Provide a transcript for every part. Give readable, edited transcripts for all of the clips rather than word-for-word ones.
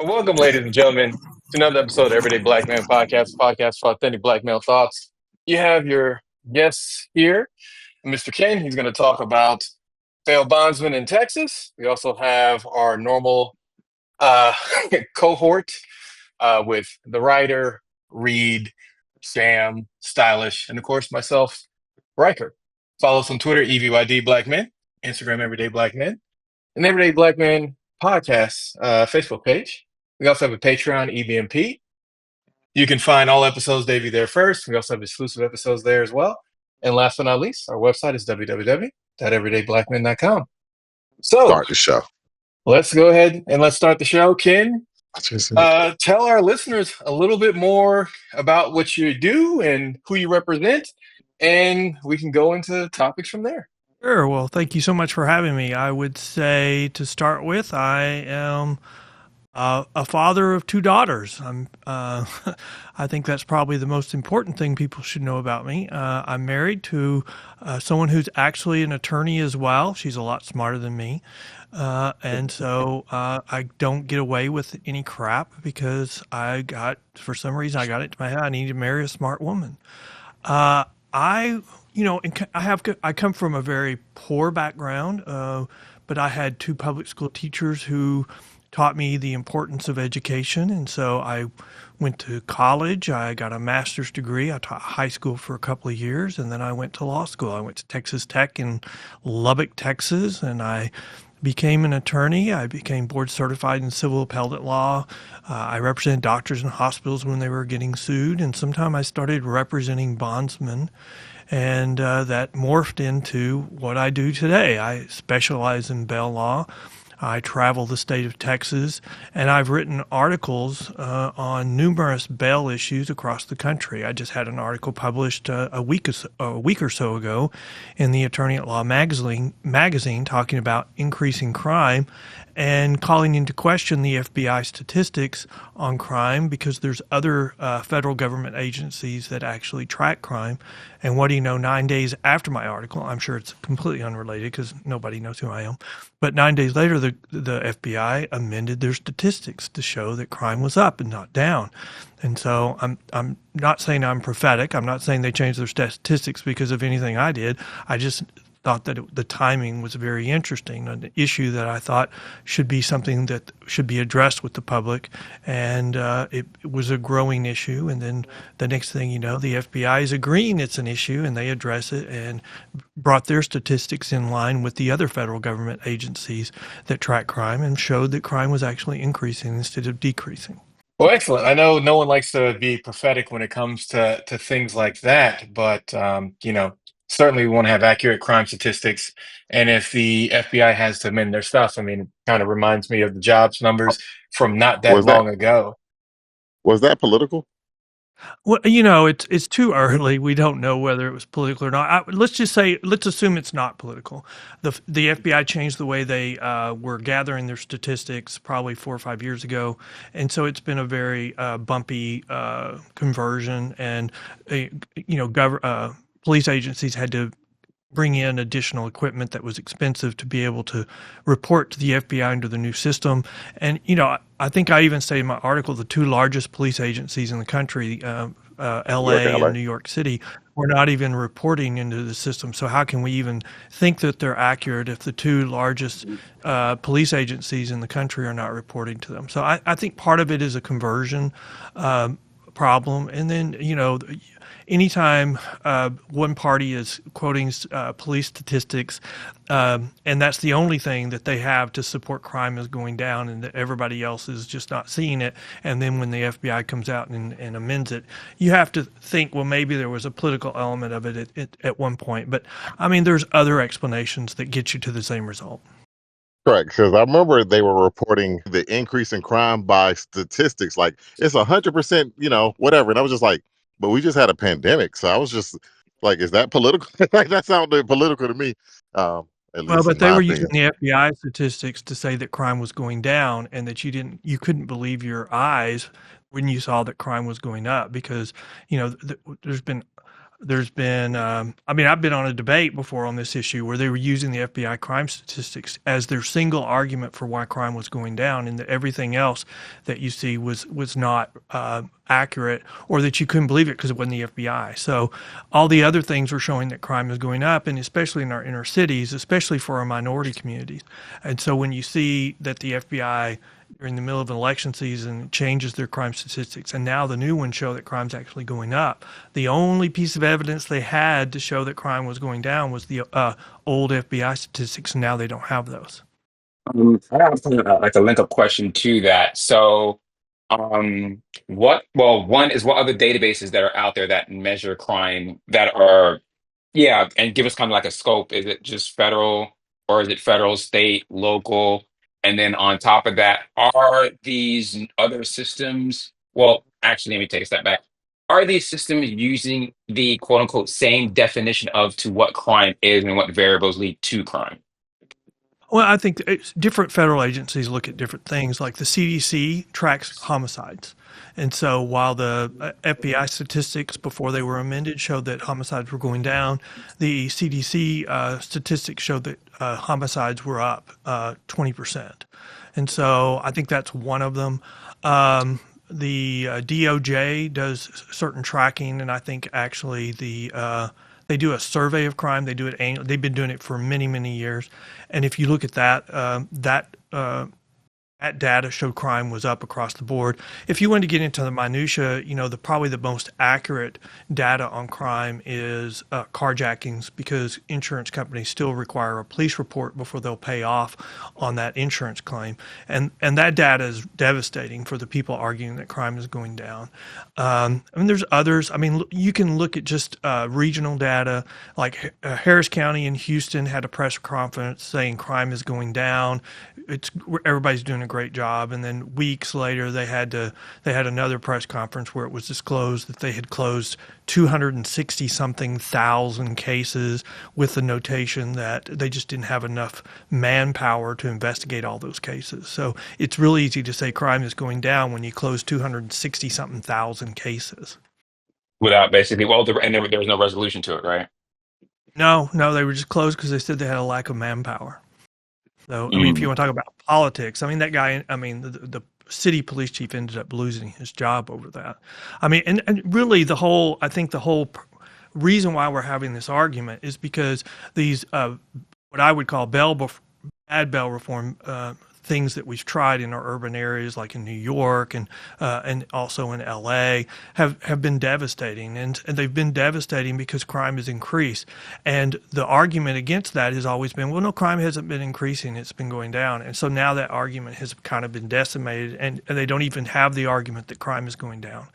Welcome, ladies and gentlemen, to another episode of Everyday Black Man Podcast, podcast for authentic black male thoughts. You have your guests here, Mr. Ken. He's going to talk about failed bondsmen in Texas. We also have our normal uh, cohort with the writer, Reed, Sam, Stylish, and of course myself, Riker. Follow us on Twitter, EVYD Black Men, Instagram, Everyday Black Men, and Everyday Black Men Podcast Facebook page. We also have a Patreon, EBMP. You can find all episodes debut there first. We also have exclusive episodes there as well. And last but not least, our website is www.everydayblackmen.com. So Start the show. let's go ahead and let's start the show. Ken, Just tell our listeners a little bit more about what you do and who you represent, and we can go into topics from there. Sure. Well, thank you so much for having me. I would say to start with, I am a father of two daughters. I think that's probably the most important thing people should know about me. I'm married to someone who's actually an attorney as well. She's a lot smarter than me. And so I don't get away with any crap because for some reason, I got it to my head, I need to marry a smart woman. I come from a very poor background, but I had two public school teachers who taught me the importance of education. And so I went to college. I got a master's degree. I taught high school for a couple of years, and then I went to law school. I went to Texas Tech in Lubbock, Texas, and I became an attorney. I became board certified in civil appellate law. I represented doctors and hospitals when they were getting sued, and sometime I started representing bondsmen, and that morphed into what I do today. I specialize in bail law. I travel the state of Texas, and I've written articles on numerous bail issues across the country. I just had an article published a week or so ago in the Attorney at Law magazine talking about increasing crime and calling into question the FBI statistics on crime because there's other federal government agencies that actually track crime. And what do you know, 9 days after my article, I'm sure it's completely unrelated because nobody knows who I am, but 9 days later, the FBI amended their statistics to show that crime was up and not down. And so I'm not saying I'm prophetic. I'm not saying they changed their statistics because of anything I did. I just thought that the timing was very interesting, an issue that I thought should be something that should be addressed with the public. And it was a growing issue. And then the next thing you know, the FBI is agreeing it's an issue, and they address it and brought their statistics in line with the other federal government agencies that track crime and showed that crime was actually increasing instead of decreasing. Well, excellent. I know no one likes to be prophetic when it comes to things like that, but certainly we want to have accurate crime statistics. And if the FBI has to amend their stuff, I mean, it kind of reminds me of the jobs numbers from not that was that long ago. was that political? Well, it's too early. We don't know whether it was political or not. Let's assume it's not political. The FBI changed the way they were gathering their statistics probably 4 or 5 years ago, and so it's been a very bumpy conversion. And police agencies had to bring in additional equipment that was expensive to be able to report to the FBI under the new system. And, I think I even say in my article, the two largest police agencies in the country, LA and New York City, were not even reporting into the system. So how can we even think that they're accurate if the two largest police agencies in the country are not reporting to them? So I think part of it is a conversion problem. And then, anytime one party is quoting police statistics, and that's the only thing that they have to support crime is going down, and that everybody else is just not seeing it, and then when the FBI comes out and amends it, you have to think, well, maybe there was a political element of it at one point. But, I mean, there's other explanations that get you to the same result. Correct, because I remember they were reporting the increase in crime by statistics, like it's 100%, whatever. And I was just like, but we just had a pandemic, so I was just like, is that political? Like that sounded political to me. At Well, least but in they my were opinion. using the FBI statistics to say that crime was going down and that you couldn't believe your eyes when you saw that crime was going up because, there's been there's been, I've been on a debate before on this issue where they were using the FBI crime statistics as their single argument for why crime was going down, and that everything else that you see was not accurate, or that you couldn't believe it because it wasn't the FBI. So all the other things were showing that crime is going up, and especially in our inner cities, especially for our minority communities. And so when you see that the FBI during the middle of an election season changes their crime statistics, and now the new ones show that crime's actually going up. The only piece of evidence they had to show that crime was going down was the old FBI statistics, and now they don't have those. I have like a link up question to that. So, one is what other databases that are out there that measure crime that are, yeah, and give us kind of like a scope. Is it just federal or is it federal, state, local? And then on top of that, are these other systems, well, actually, let me take a step back. Are these systems using the quote unquote same definition of to what crime is and what variables lead to crime? Well, I think different federal agencies look at different things. Like the CDC tracks homicides. And so while the FBI statistics before they were amended showed that homicides were going down, the CDC statistics showed that homicides were up 20%. And so I think that's one of them. The DOJ does certain tracking, and I think actually they do a survey of crime. They do it annually. They've been doing it for many, many years. And if you look at that, that data showed crime was up across the board. If you want to get into the minutia, probably the most accurate data on crime is carjackings, because insurance companies still require a police report before they'll pay off on that insurance claim. And that data is devastating for the people arguing that crime is going down. There's others. You can look at just regional data, like Harris County in Houston had a press conference saying crime is going down. Everybody's doing a great job, and then weeks later they had another press conference where it was disclosed that they had closed 260 something thousand cases, with the notation that they just didn't have enough manpower to investigate all those cases. So it's really easy to say crime is going down when you close 260 something thousand cases. Without basically, and there was no resolution to it, right? No, they were just closed because they said they had a lack of manpower. So, if you want to talk about politics, that guy, the city police chief ended up losing his job over that. And really I think the whole reason why we're having this argument is because these, what I would call bad bail reform things that we've tried in our urban areas, like in New York and also in LA, have been devastating, and they've been devastating because crime has increased. And the argument against that has always been, well, no, crime hasn't been increasing; it's been going down. And so now that argument has kind of been decimated, and they don't even have the argument that crime is going down.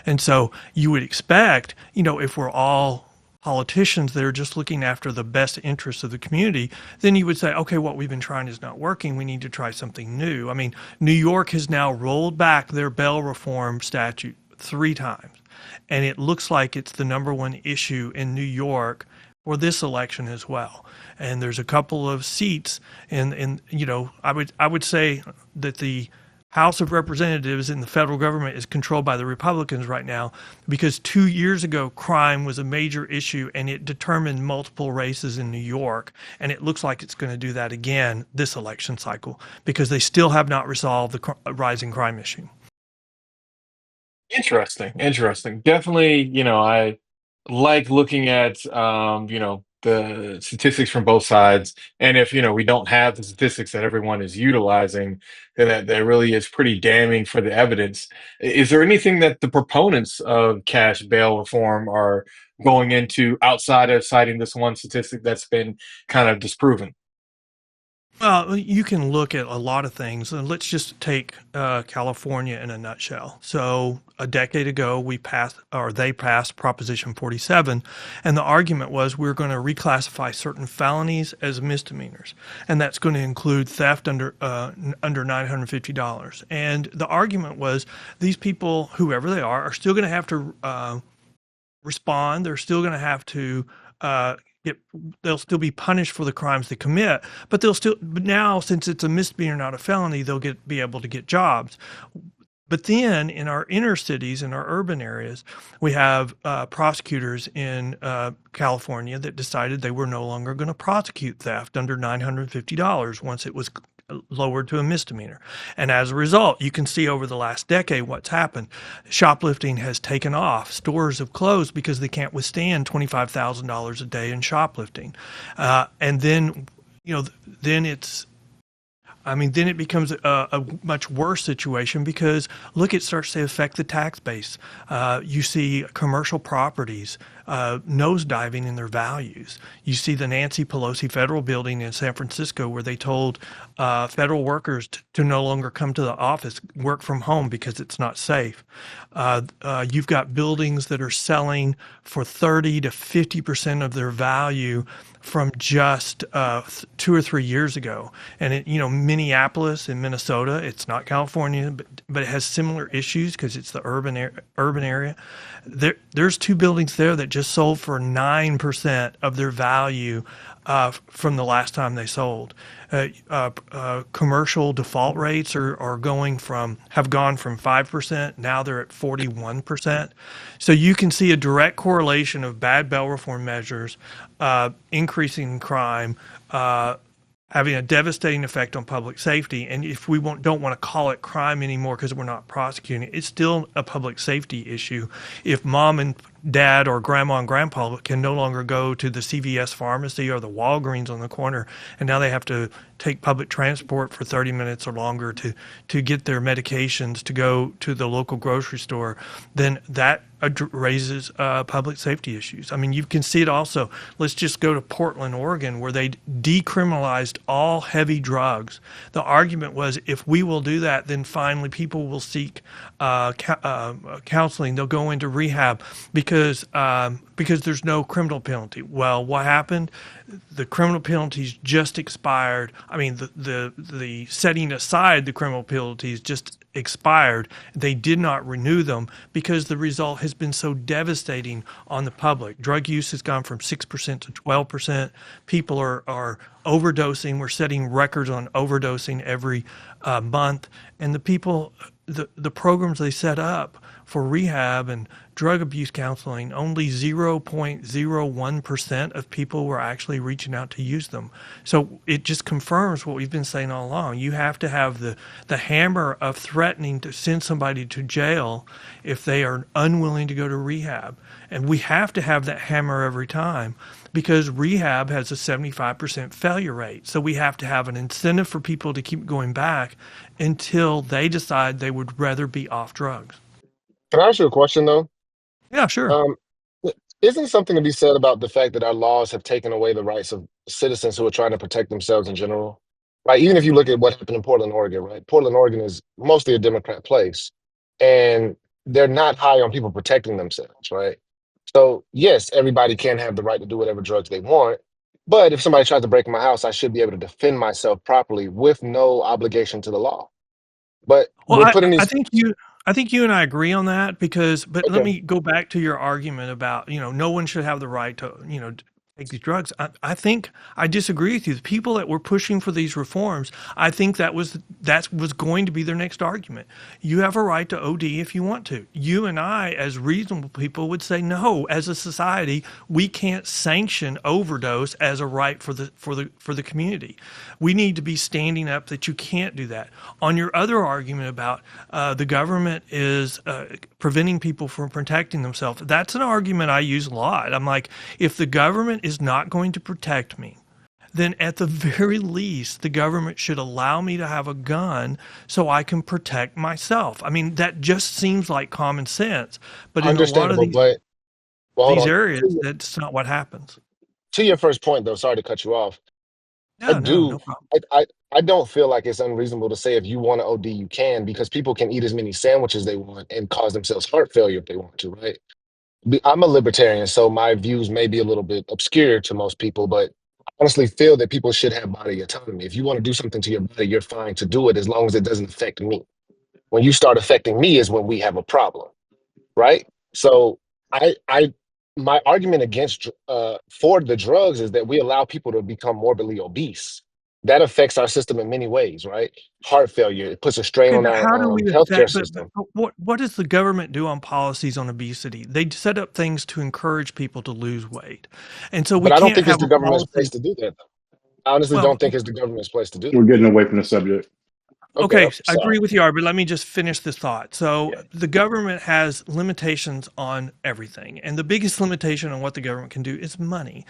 And so you would expect, if we're all politicians that are just looking after the best interests of the community, then you would say, okay, what we've been trying is not working. We need to try something new. New York has now rolled back their bail reform statute 3 times, and it looks like it's the number one issue in New York for this election as well. And there's a couple of seats, and I would say that the House of Representatives in the federal government is controlled by the Republicans right now, because 2 years ago, crime was a major issue and it determined multiple races in New York. And it looks like it's going to do that again this election cycle, because they still have not resolved the rising crime issue. Interesting. Definitely, I like looking at, the statistics from both sides. And if, we don't have the statistics that everyone is utilizing, then that really is pretty damning for the evidence. Is there anything that the proponents of cash bail reform are going into outside of citing this one statistic that's been kind of disproven? Well, you can look at a lot of things. Let's just take California in a nutshell. So a decade ago, they passed Proposition 47, and the argument was we're going to reclassify certain felonies as misdemeanors, and that's going to include theft under $950. And the argument was these people, whoever they are still going to have to respond. They're still going to have to they'll still be punished for the crimes they commit, but now, since it's a misdemeanor, not a felony, they'll be able to get jobs. But then in our inner cities, in our urban areas, we have prosecutors in California that decided they were no longer going to prosecute theft under $950 once it was lowered to a misdemeanor. And as a result, you can see over the last decade what's happened. Shoplifting has taken off. Stores have closed because they can't withstand $25,000 a day in shoplifting. And then, then then it becomes a much worse situation because look, it starts to affect the tax base. You see commercial properties nosediving in their values. You see the Nancy Pelosi federal building in San Francisco where they told federal workers to no longer come to the office, work from home because it's not safe. You've got buildings that are selling for 30 to 50% of their value from just 2 or 3 years ago. And Minneapolis in Minnesota, it's not California, but it has similar issues because it's the urban area. There's two buildings there that just sold for 9% of their value from the last time they sold. Commercial default rates have gone from 5%. Now they're at 41%. So you can see a direct correlation of bad bail reform measures, increasing crime, having a devastating effect on public safety. And if we don't want to call it crime anymore because we're not prosecuting it, it's still a public safety issue. If mom and dad or grandma and grandpa can no longer go to the CVS pharmacy or the Walgreens on the corner, and now they have to take public transport for 30 minutes or longer to get their medications to go to the local grocery store, then that raises public safety issues. I mean, you can see it also. Let's just go to Portland, Oregon, where they decriminalized all heavy drugs. The argument was if we will do that, then finally people will seek counseling. They'll go into rehab because there's no criminal penalty. Well, what happened? The criminal penalties just expired. I mean, the setting aside the criminal penalties just expired. They did not renew them because the result has been so devastating on the public. Drug use has gone from 6% to 12%. People are overdosing. We're setting records on overdosing every month. And the programs they set up for rehab and drug abuse counseling, only 0.01% of people were actually reaching out to use them. So it just confirms what we've been saying all along. You have to have the hammer of threatening to send somebody to jail if they are unwilling to go to rehab. And we have to have that hammer every time because rehab has a 75% failure rate. So we have to have an incentive for people to keep going back until they decide they would rather be off drugs. Can I ask you a question though? Yeah, sure. Um, isn't something to be said about the fact that our laws have taken away the rights of citizens who are trying to protect themselves in general? Right. Even if you look at what happened in Portland, Oregon, right? Portland, Oregon is mostly a Democrat place, and they're not high on people protecting themselves, right? So yes, everybody can have the right to do whatever drugs they want, but if somebody tries to break my house, I should be able to defend myself properly with no obligation to the law. But Well, we're putting I these. think you and I agree on that but let Okay. me go back to your argument about, no one should have the right to, take these drugs. I think I disagree with you. The people that were pushing for these reforms, I think that was going to be their next argument. You have a right to OD if you want to. You and I, as reasonable people, would say no. As a society, we can't sanction overdose as a right for the community. We need to be standing up that you can't do that. On your other argument about the government is preventing people from protecting themselves, that's an argument I use a lot. I'm like, if the government is not going to protect me, then at the very least, the government should allow me to have a gun so I can protect myself. I mean, that just seems like common sense, but in a lot of Understandable, but well, hold these on. areas, that's not what happens. To your first point, though, sorry to cut you off. I Yeah, no do. problem. I don't feel like it's unreasonable to say if you want to OD, you can, because people can eat as many sandwiches they want and cause themselves heart failure if they want to, right? I'm a libertarian, so my views may be a little bit obscure to most people, but I honestly feel that people should have body autonomy. If you want to do something to your body, you're fine to do it as long as it doesn't affect me. When you start affecting me is when we have a problem, right? So I my argument against for the drugs is that we allow people to become morbidly obese that affects our system in many ways, right? Heart failure, it puts a strain Okay, on but our how do we healthcare affect? system. But what does the government do on policies on obesity? They set up things to encourage people to lose weight, and so we But I don't can't think it's have the a government's place policy. to do that. I honestly Well, don't think it's the government's place to do We're that. getting away from the subject. Okay, okay, I'm I sorry. agree with you, Art, but let me just finish this thought. So Yeah. the government has limitations on everything, and the biggest limitation on what the government can do is money.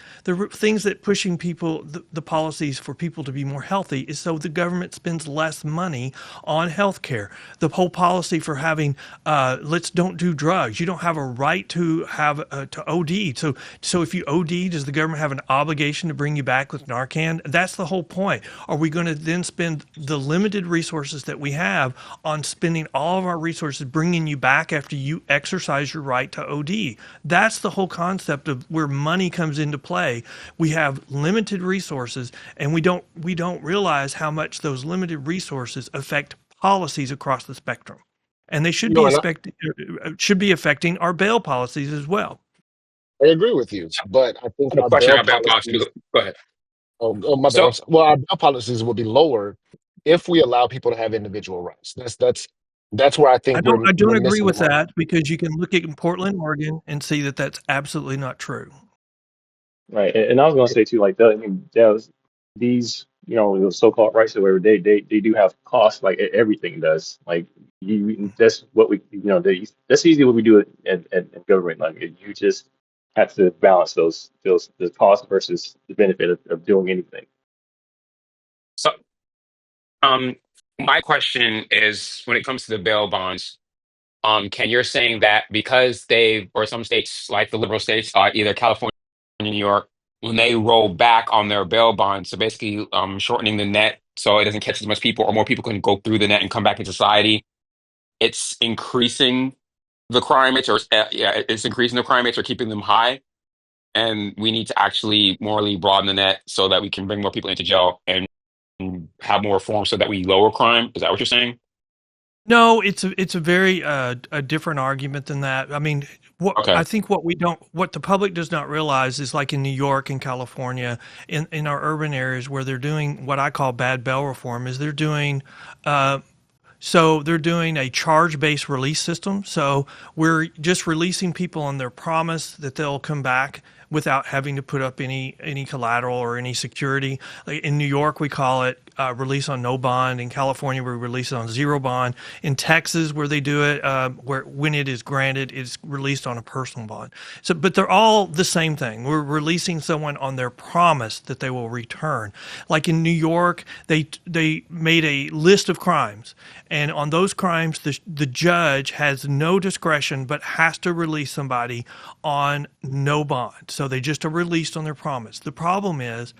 Things that pushing people, the policies for people to be more healthy, is so the government spends less money on healthcare. The whole policy for having, let's don't do drugs. You don't have a right to have to OD. So if you OD, does the government have an obligation to bring you back with Narcan? That's the whole point. Are we going to then spend the limited resources that we have on spending all of our resources bringing you back after you exercise your right to OD? That's the whole concept of where money comes into play. We have limited resources, and we don't realize how much those limited resources affect policies across the spectrum, and they should You know, be and should be affecting our bail policies as well. I agree with you, So but I I think have a our question bail about policy. policies. Go ahead. Oh, my bad. So Well, our bail policies will be lower if we allow people to have individual rights. That's where I I think don't I we're don't agree missing the with mark. that because you can look at Portland, Oregon, and see that that's absolutely not true. Right. And I was gonna say too, like I mean, there's these, the so-called rights or whatever, they do have costs, like everything does. Like that's what we, that's easily what we do at government. Like you just have to balance those the cost versus the benefit of doing anything. so um my question is when it comes to the bail bonds, Ken, you're saying that because they or some states like the liberal states, either California or New York, when they roll back on their bail bonds, so basically shortening the net so it doesn't catch as much people or more people can go through the net and come back into society, it's increasing the crime rates or yeah, it's increasing the crime rates or keeping them high. And we need to actually morally broaden the net so that we can bring more people into jail and have more reform so that we lower crime. Is that what you're saying? No, it's a very a different argument than that. I mean, I Okay. think what the public does not realize is like in New York and California, in our urban areas where they're doing what I call bad bail reform, is uh, they're doing a charge-based release system. So we're just releasing people on their promise that they'll come back without having to put up any collateral or any security. Like in New York, we call it release on no bond. In California, we release it on zero bond. In Texas, where they do it, where when it is granted, it's released on a personal bond. So, but they're all the same thing. We're releasing someone on their promise that they will return. Like in New York, they made a list of crimes, and on those crimes, the judge has no discretion but has to release somebody on no bond. So they just are released on their promise. The problem is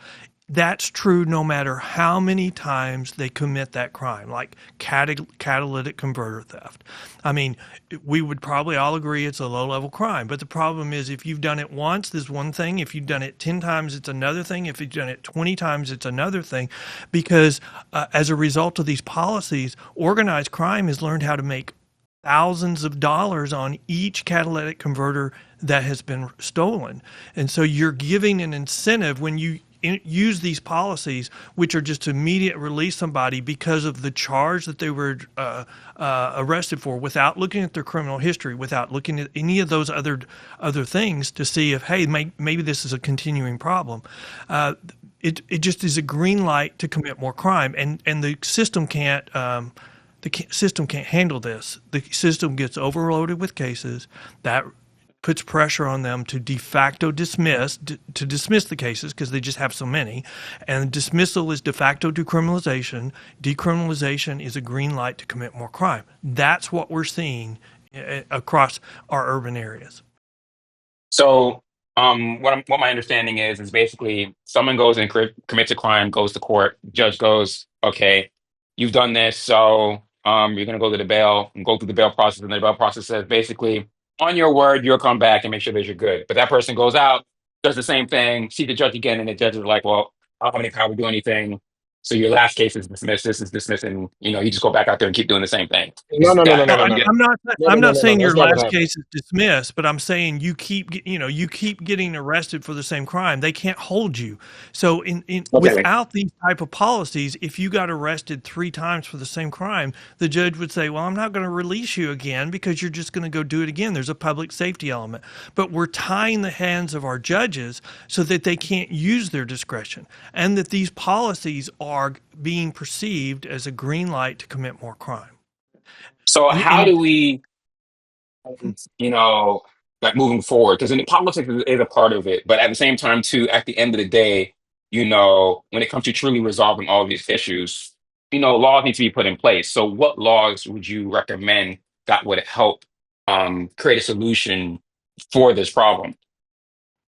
that's true no matter how many times they commit that crime, like catalytic converter theft. I mean, we would probably all agree it's a low level crime, but the problem is if you've done it once, there's one thing. If you've done it 10 times, it's another thing. If you've done it 20 times, it's another thing. Because as a result of these policies, organized crime has learned how to make thousands of dollars on each catalytic converter that has been stolen. And so you're giving an incentive when you use these policies, which are just to immediate release somebody because of the charge that they were arrested for, without looking at their criminal history, without looking at any of those other things to see if, hey, maybe this is a continuing problem. It just is a green light to commit more crime, and the system can't. The system can't handle this. The system gets overloaded with cases. That puts pressure on them to de facto dismiss, to dismiss the cases because they just have so many. And dismissal is de facto decriminalization. Decriminalization is a green light to commit more crime. That's what we're seeing across our urban areas. So, what my understanding is basically someone goes and commits a crime, goes to court, judge goes, okay, you've done this, so you're gonna go to the bail and go through the bail process, and the bail process says basically, on your word, you'll come back and make sure that you're good. But that person goes out, does the same thing, see the judge again, and the judge is like, well, I don't have any power to do anything. So your last case is dismissed, this is dismissed, and you just go back out there and keep doing the same thing. No, no, no, no, That no, Well, no, I'm no, getting. I'm not saying your That's not what last happened. case is dismissed, but I'm saying you keep getting arrested for the same crime. They can't hold you. So Okay. without these type of policies, if you got arrested 3 times for the same crime, the judge would say, "Well, I'm not going to release you again because you're just going to go do it again." There's a public safety element, but we're tying the hands of our judges so that they can't use their discretion, and that these policies are being perceived as a green light to commit more crime. So how And do we, you know, like moving forward? Because politics is a part of it, but at the same time, too, at the end of the day, when it comes to truly resolving all of these issues, laws need to be put in place. So what laws would you recommend that would help create a solution for this problem?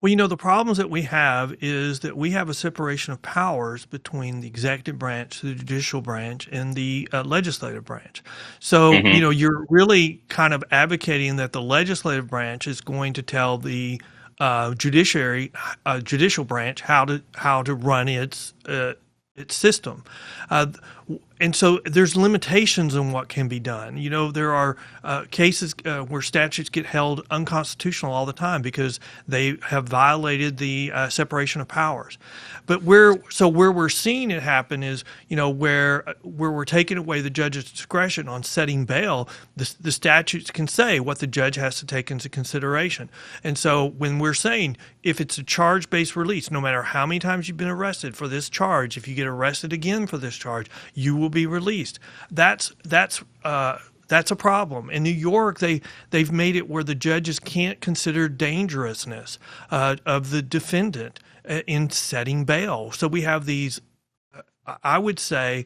well, the problems that we have is that we have a separation of powers between the executive branch, the judicial branch, and the legislative branch. So, Hmm. you're really kind of advocating that the legislative branch is going to tell the judicial branch how to run its system. Uh, and so there's limitations on what can be done. There are cases where statutes get held unconstitutional all the time because they have violated the separation of powers. But where we're seeing it happen is, where we're taking away the judge's discretion on setting bail, the statutes can say what the judge has to take into consideration. And so when we're saying if it's a charge-based release, no matter how many times you've been arrested for this charge, if you get arrested again for this charge, you will be released. That's a problem. In New York, they've made it where the judges can't consider dangerousness of the defendant in setting bail. So we have these, I would say,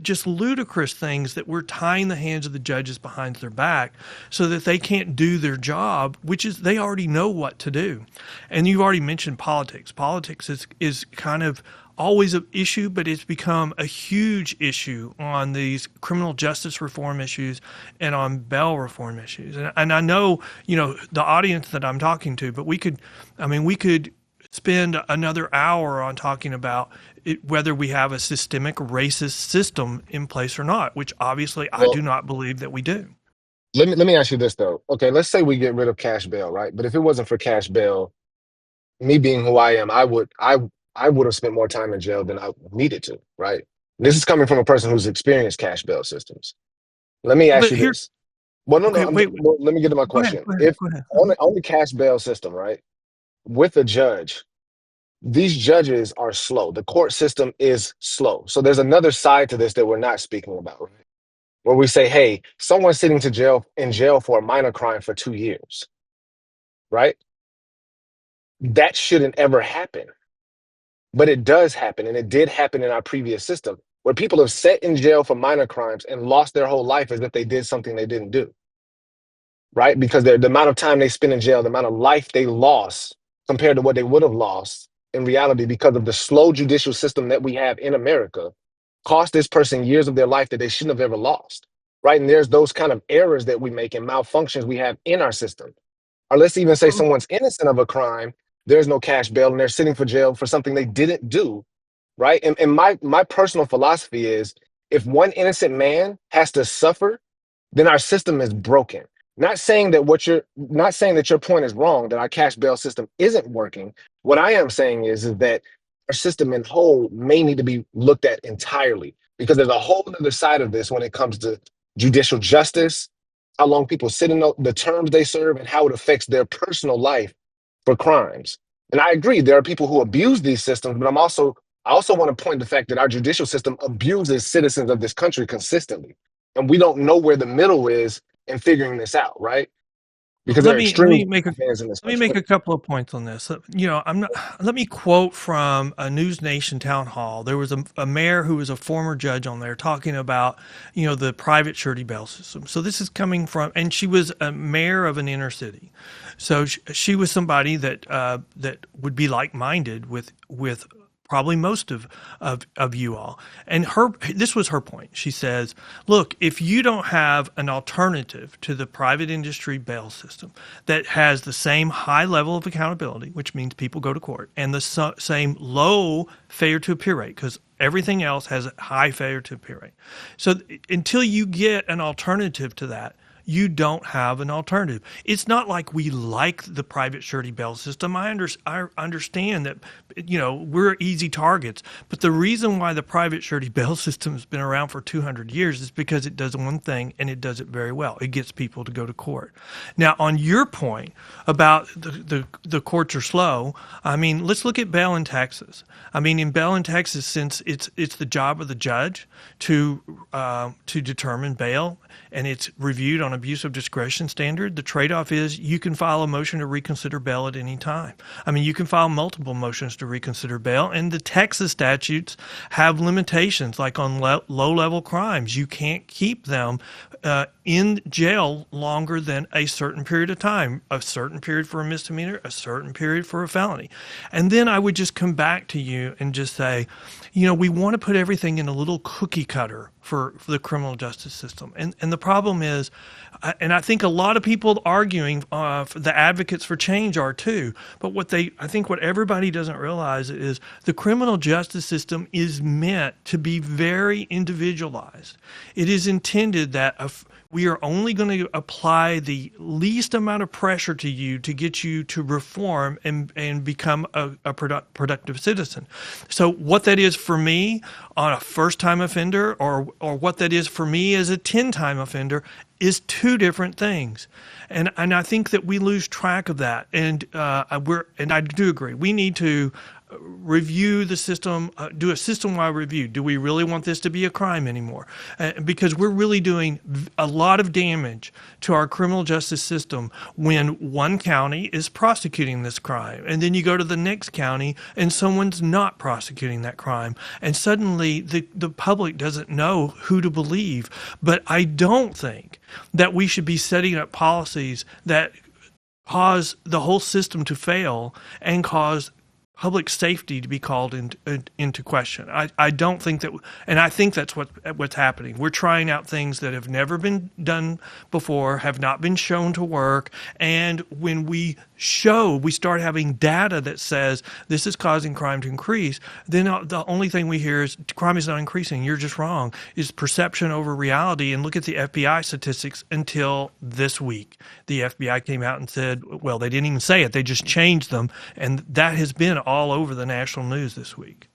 just ludicrous things that we're tying the hands of the judges behind their back so that they can't do their job, which is they already know what to do. And you've already mentioned politics. Politics is kind of always an issue, but it's become a huge issue on these criminal justice reform issues and on bail reform issues. And I know, the audience that I'm talking to, but we could spend another hour on talking about whether we have a systemic racist system in place or not, which obviously I do Well, not believe that we do. let me ask you this though. Okay, let's say we get rid of cash bail, right? But if it wasn't for cash bail, me being who I am, I would have spent more time in jail than I needed to, right? This is coming from a person who's experienced cash bail systems. Let me ask But you here, this. Well, no, no, okay, wait, well, let me get to my go ahead, question. go ahead, If go ahead. on the cash bail system, right, with a judge, these judges are slow. The court system is slow. So there's another side to this that we're not speaking about, right? Where we say, hey, someone's sitting in jail for a minor crime for 2 years, right? That shouldn't ever happen. But it does happen, and it did happen in our previous system, where people have sat in jail for minor crimes and lost their whole life as if they did something they didn't do, right? Because the amount of time they spend in jail, the amount of life they lost compared to what they would have lost in reality because of the slow judicial system that we have in America cost this person years of their life that they shouldn't have ever lost, right? And there's those kind of errors that we make and malfunctions we have in our system. Or let's even say someone's innocent of a crime, there's no cash bail, and they're sitting for jail for something they didn't do, right? And my personal philosophy is if one innocent man has to suffer, then our system is broken. Not saying that your point is wrong, that our cash bail system isn't working. What I am saying is that our system in whole may need to be looked at entirely because there's a whole other side of this when it comes to judicial justice, how long people sit in the terms they serve, and how it affects their personal life for crimes. And I agree, there are people who abuse these systems, but I also want to point the fact that our judicial system abuses citizens of this country consistently. And we don't know where the middle is in figuring this out, right? Because there let are me let extreme me make a fans in this let me country. make a couple of points on this. I'm not. Let me quote from a News Nation town hall. There was a mayor who was a former judge on there talking about the private surety bail system. So this is coming from, and she was a mayor of an inner city. So she was somebody that would be like minded with probably most of you all. And this was her point. She says, look, if you don't have an alternative to the private industry bail system that has the same high level of accountability, which means people go to court, and the same low failure to appear rate, because everything else has a high failure to appear rate. So until you get an alternative to that, you don't have an alternative. It's not like we like the private surety bail system. I understand that, we're easy targets, but the reason why the private surety bail system has been around for 200 years is because it does one thing, and it does it very well. It gets people to go to court. Now, on your point about the courts are slow, I mean, let's look at bail in Texas. I mean, in bail in Texas, since it's the job of the judge to determine bail, and it's reviewed on abuse of discretion standard, the trade-off is you can file a motion to reconsider bail at any time. I mean, you can file multiple motions to reconsider bail, and the Texas statutes have limitations, like on low-level crimes. You can't keep them in jail longer than a certain period of time, a certain period for a misdemeanor, a certain period for a felony. And then I would just come back to you and just say, we want to put everything in a little cookie cutter for the criminal justice system. And the problem is, and I think a lot of people arguing, the advocates for change are too, but I think what everybody doesn't realize is the criminal justice system is meant to be very individualized. It is intended that we are only going to apply the least amount of pressure to you to get you to reform and become a productive citizen. So what that is for me on a first-time offender or what that is for me as a 10-time offender is two different things. And I think that we lose track of that. And I do agree. We need to review the system, do a system-wide review. Do we really want this to be a crime anymore? Because we're really doing a lot of damage to our criminal justice system when one county is prosecuting this crime, and then you go to the next county and someone's not prosecuting that crime, and suddenly the public doesn't know who to believe. But I don't think that we should be setting up policies that cause the whole system to fail and cause public safety to be called into question. I don't think that, and I think that's what's happening. We're trying out things that have never been done before, have not been shown to work, and when we start having data that says this is causing crime to increase, then the only thing we hear is crime is not increasing, you're just wrong, is perception over reality. And look at the FBI statistics until this week. The FBI came out and said, well, they didn't even say it, they just changed them, and that has been all over the national news this week.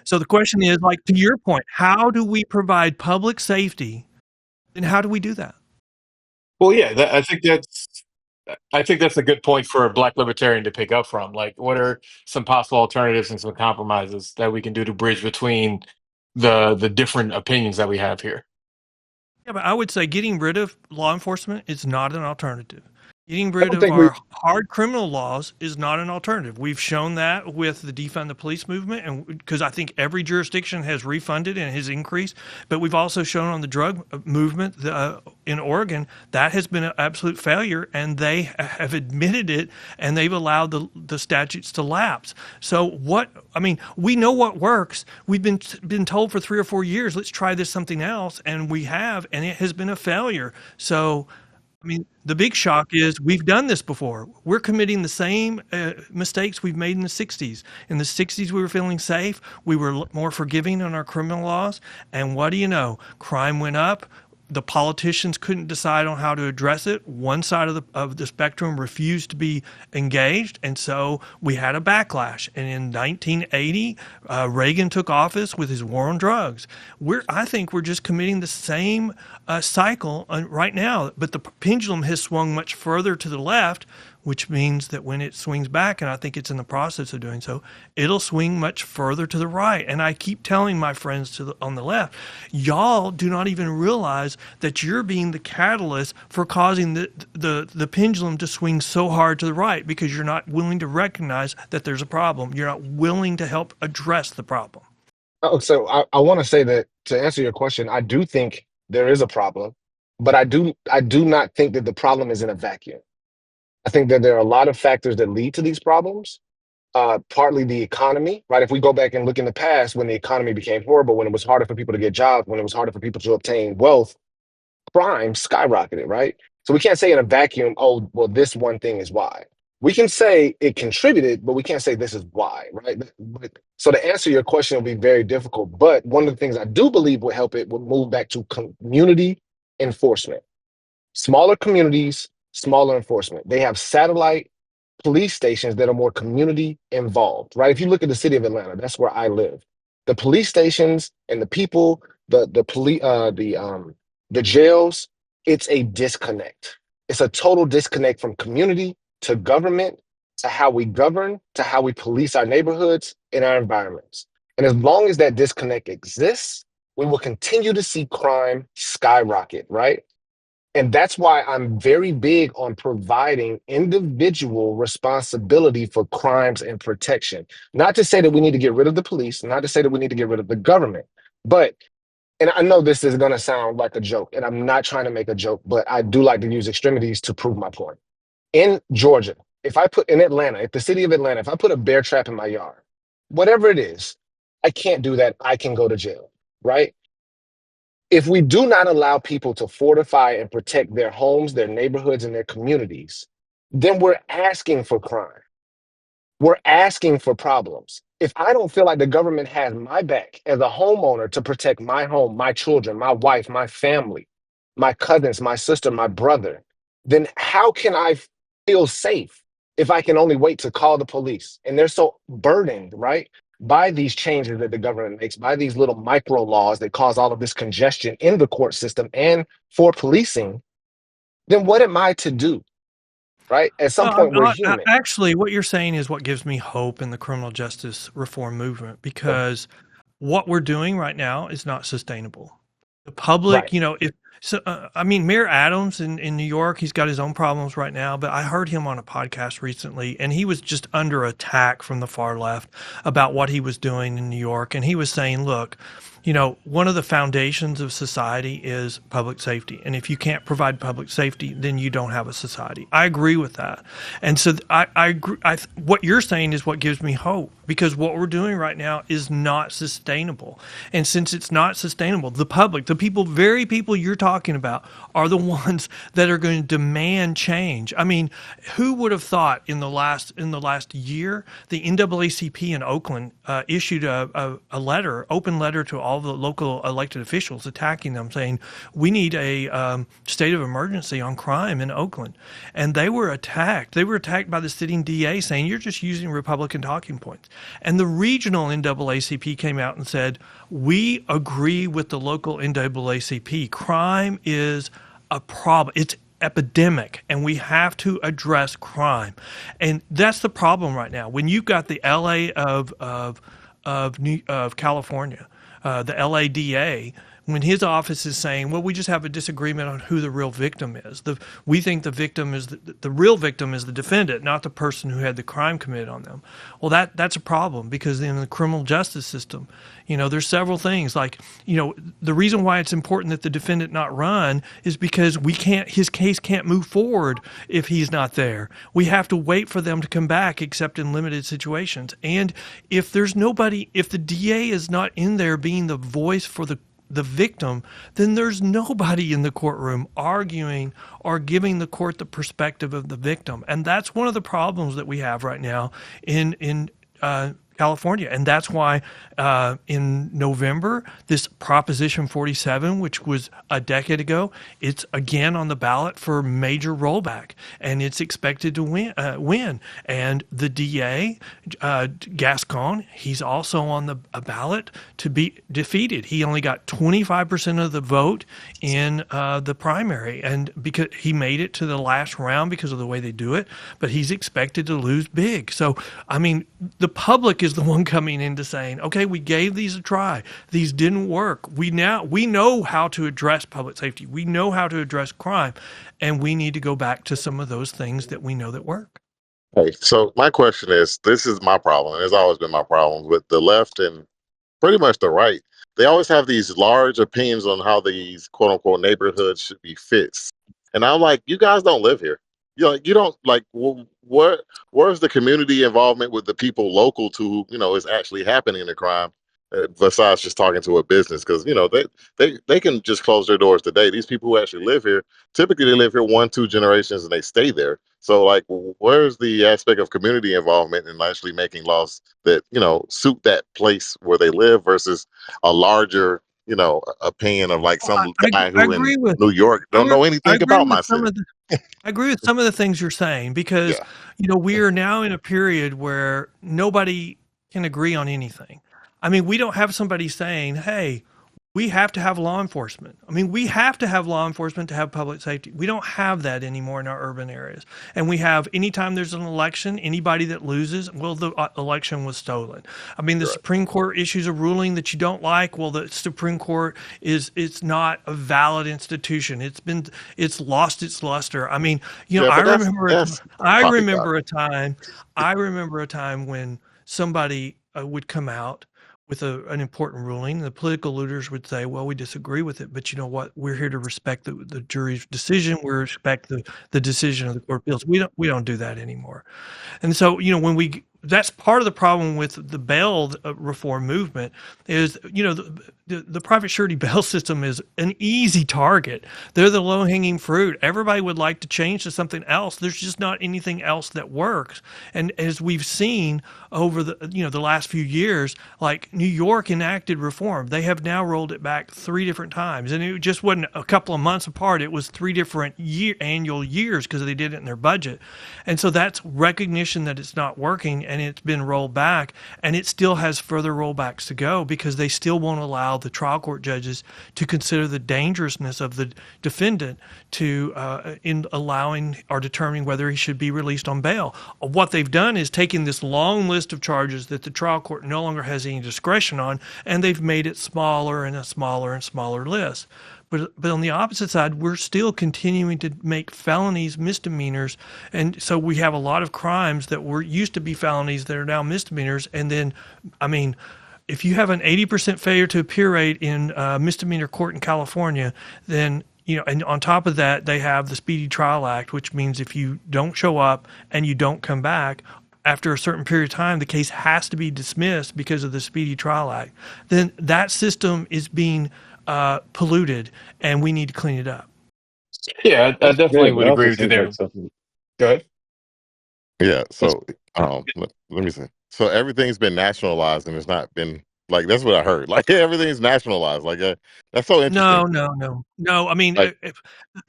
So the question is, like, to your point, how do we provide public safety, and how do we do that? Well, yeah, I think that's a good point for a Black libertarian to pick up from. Like, what are some possible alternatives and some compromises that we can do to bridge between the different opinions that we have here? Yeah, but I would say getting rid of law enforcement is not an alternative. Getting I rid don't of think we. our hard criminal laws is not an alternative. We've shown that with the defund the police movement, and because I think every jurisdiction has refunded and has increased, but we've also shown on the drug movement in Oregon that has been an absolute failure, and they have admitted it, and they've allowed the statutes to lapse. So we know what works. We've been told for 3 or 4 years, let's try this something else, and we have, and it has been a failure. So the big shock is we've done this before. We're committing the same mistakes we've made in the 60s. In the 60s, we were feeling safe. We were more forgiving on our criminal laws. And what do you know? Crime went up. The politicians couldn't decide on how to address it. One side of the spectrum refused to be engaged, and so we had a backlash. And in 1980, Reagan took office with his war on drugs. I think we're just committing the same cycle right now, but the pendulum has swung much further to the left, which means that when it swings back, and I think it's in the process of doing so, it'll swing much further to the right. And I keep telling my friends on the left, y'all do not even realize that you're being the catalyst for causing the pendulum to swing so hard to the right, because you're not willing to recognize that there's a problem. You're not willing to help address the problem. Oh, so I want to say that to answer your question, I do think there is a problem, but I do not think that the problem is in a vacuum. I think that there are a lot of factors that lead to these problems. partly the economy, right? If we go back and look in the past when the economy became horrible, when it was harder for people to get jobs, when it was harder for people to obtain wealth, crime skyrocketed, right? So we can't say in a vacuum, oh, well, this one thing is why. We can say it contributed, but we can't say this is why, right? So to answer your question will be very difficult. But one of the things I do believe would help it would move back to community enforcement. Smaller communities, smaller enforcement. They have satellite police stations that are more community involved, right? If you look at the city of Atlanta, that's where I live. The police stations and the people, the police, the jails, it's a disconnect. It's a total disconnect from community to government to how we govern to how we police our neighborhoods and our environments. And as long as that disconnect exists, we will continue to see crime skyrocket, right? And that's why I'm very big on providing individual responsibility for crimes and protection. Not to say that we need to get rid of the police, not to say that we need to get rid of the government, but, and I know this is going to sound like a joke, and I'm not trying to make a joke, but I do like to use extremities to prove my point. In Georgia, if I put in Atlanta, if the city of Atlanta, if I put a bear trap in my yard, whatever it is, I can't do that. I can go to jail, right? If we do not allow people to fortify and protect their homes, their neighborhoods, and their communities, then we're asking for crime. We're asking for problems. If I don't feel like the government has my back as a homeowner to protect my home, my children, my wife, my family, my cousins, my sister, my brother, then how can I feel safe if I can only wait to call the police? And they're so burdened, right, by these changes that the government makes, by these little micro laws that cause all of this congestion in the court system and for policing, then what am I to do? Right? At some Well, point, we're human. actually, what you're saying is what gives me hope in the criminal justice reform movement, Yeah. because what we're doing right now is not sustainable. The public, Right. you know, if so, I mean, Mayor Adams in New York, he's got his own problems right now, but I heard him on a podcast recently, and he was just under attack from the far left about what he was doing in New York. And he was saying, look, you know, one of the foundations of society is public safety. And if you can't provide public safety, then you don't have a society. I agree with that. And so I agree. What you're saying is what gives me hope, because what we're doing right now is not sustainable. And since it's not sustainable, the public, the people, very people you're talking about, are the ones that are going to demand change. I mean, who would have thought in the last year the NAACP in Oakland issued a letter, open letter to all the local elected officials, attacking them, saying we need a state of emergency on crime in Oakland, and they were attacked. They were attacked by the sitting DA, saying you're just using Republican talking points. And the regional NAACP came out and said, we agree with the local NAACP. Crime is a problem. It's epidemic, and we have to address crime. And that's the problem right now. When you've got the LA of California, the LADA, when his office is saying, well, we just have a disagreement on who the real victim is. We think the victim is the real victim is the defendant, not the person who had the crime committed on them. Well, that's a problem, because in the criminal justice system, you know, there's several things like, you know, the reason why it's important that the defendant not run is because his case can't move forward if he's not there. We have to wait for them to come back, except in limited situations. And if there's nobody, if the DA is not in there being the voice for the victim, then there's nobody in the courtroom arguing or giving the court the perspective of the victim. And that's one of the problems that we have right now in California. And that's why in November, this Proposition 47, which was a decade ago, it's again on the ballot for major rollback, and it's expected to win. And the DA, Gascon, he's also on the ballot to be defeated. He only got 25% of the vote in the primary, and because he made it to the last round because of the way they do it, but he's expected to lose big. So, I mean, the public is the one coming into saying, okay, we gave these a try. These didn't work. We know how to address public safety. We know how to address crime, and we need to go back to some of those things that we know that work. Hey, so my question is, this is my problem. It's always been my problem with the left and pretty much the right. They always have these large opinions on how these quote unquote neighborhoods should be fixed. And I'm like, you guys don't live here. You don't like, well, where's the community involvement with the people local to is actually happening the crime, besides just talking to a business? Because they can just close their doors today. These people who actually live here, typically they live here 1-2 generations and they stay there. So like, where's the aspect of community involvement and actually making laws that suit that place where they live versus a larger opinion of like some guy I who in agree with New York I, don't know I anything agree about with my some city. of the I agree with some of the things you're saying because, Yeah. we are now in a period where nobody can agree on anything. I mean, we don't have somebody saying, hey, we have to have law enforcement. I mean, we have to have law enforcement to have public safety. We don't have that anymore in our urban areas. And we have, anytime there's an election, anybody that loses, well, the election was stolen. I mean, the Right. Supreme Court issues a ruling that you don't like. Well, the Supreme Court it's not a valid institution. It's lost its luster. I mean, Yeah, I but remember, that's I poppycock. remember a time, I remember a time when somebody would come out with an important ruling. The political leaders would say, well, we disagree with it, but you know what? We're here to respect the jury's decision. We respect the decision of the court of appeals. We don't do that anymore. And so, that's part of the problem with the bail reform movement is, the private surety bail system is an easy target. They're the low hanging fruit. Everybody would like to change to something else. There's just not anything else that works. And as we've seen over the last few years, like New York enacted reform, they have now rolled it back 3 different times. And it just wasn't a couple of months apart. It was 3 different annual years because they did it in their budget. And so that's recognition that it's not working and it's been rolled back, and it still has further rollbacks to go because they still won't allow the trial court judges to consider the dangerousness of the defendant in allowing or determining whether he should be released on bail. What they've done is taken this long list of charges that the trial court no longer has any discretion on, and they've made it smaller and a smaller and smaller list. But on the opposite side, we're still continuing to make felonies misdemeanors. And so we have a lot of crimes that were used to be felonies that are now misdemeanors. And then, I mean, if you have an 80% failure to appear rate in misdemeanor court in California, then, and on top of that, they have the Speedy Trial Act, which means if you don't show up and you don't come back, after a certain period of time, the case has to be dismissed because of the Speedy Trial Act. Then that system is being polluted, and we need to clean it up. Yeah, I That's definitely great, but would it agree also with you seems there. like something. Go ahead. Yeah. That's, So let me see. So everything's been nationalized and it's not been like that's what I heard. Like everything's nationalized. Like that's so No, interesting. no, no, no. I mean, Like